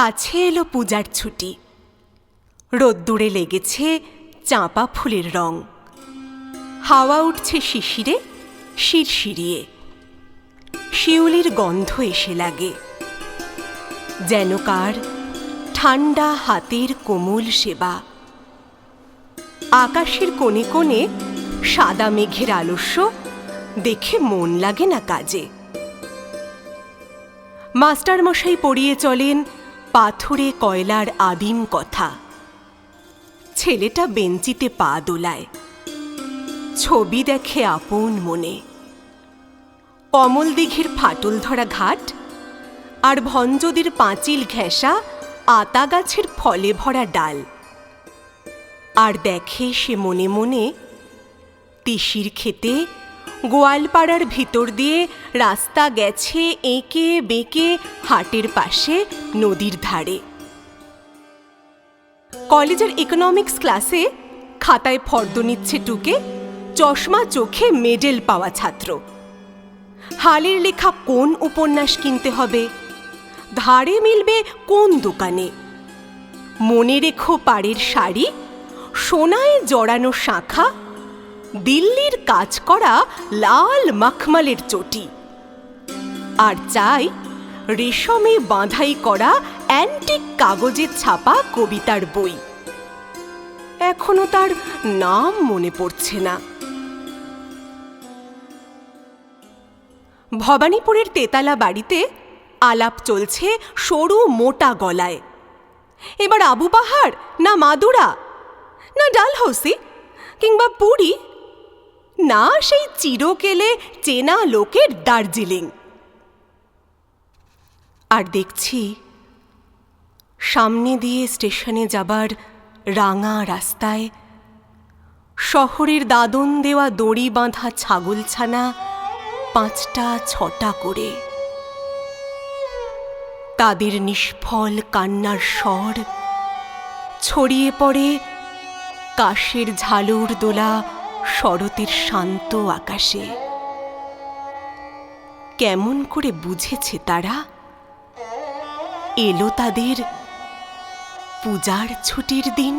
কাছে এলো পূজার ছুটি। রোদ্দুরে লেগেছে চাঁপা ফুলের রং, হাওয়া উঠছে শিশিরে শিরশিরিয়ে, শিউলির গন্ধ এসে লাগে, যেন কার ঠান্ডা হাতের কোমল সেবা। আকাশের কোণে কোণে সাদা মেঘের আলস্য দেখে মন লাগে না কাজে। মাস্টারমশাই পড়িয়ে চলেন পাথুরে কয়লার আদিম কথা। ছেলেটা বেঞ্চিতে পা দোলায়, ছবি দেখে আপন মনে। কমল দিঘির ফাটল ধরা ঘাট আর ভঞ্জদির পাঁচিল ঘেঁষা আতা গাছের ফলে ভরা ডাল। আর দেখে সে মনে মনে তিসির খেতে গোয়ালপাড়ার ভিতর দিয়ে রাস্তা গেছে এঁকে বেঁকে হাটের পাশে নদীর ধারে। কলেজের ইকোনমিক্স ক্লাসে খাতায় ফর্দ নিচ্ছে টুকে চশমা চোখে মেডেল পাওয়া ছাত্র। হালের লেখা কোন উপন্যাস কিনতে হবে, ধারে মিলবে কোন দোকানে। মনে রেখো পাড়ের শাড়ি, সোনায় জড়ানো শাঁখা, দিল্লির কাজ করা লাল মখমলের চটি। আর চাই রেশমে বাঁধাই করা অ্যান্টিক কাগজে ছাপা কবিতার বই। এখনো তার নাম মনে পড়ছে না। ভবানীপুরের তেতালা বাড়িতে আলাপ চলছে সরু মোটা গলায়। এবার আবু পাহাড় না মাদুরা, না ডালহৌসি কিংবা পুরী, না সেই চিরকেলে চেনা লোকের দার্জিলিং। আর দেখছি সামনে দিয়ে স্টেশনে যাবার রাঙা রাস্তায় শহরের দাদন দেওয়া দড়ি বাঁধা ছাগলছানা ৫টা ৬টা করে। তাদের নিষ্ফল কান্নার স্বর ছড়িয়ে পড়ে কাশের ঝালর দোলা শরতের শান্ত আকাশে। কেমন করে বুঝেছে তারা এলো তাদের পূজার ছুটির দিন।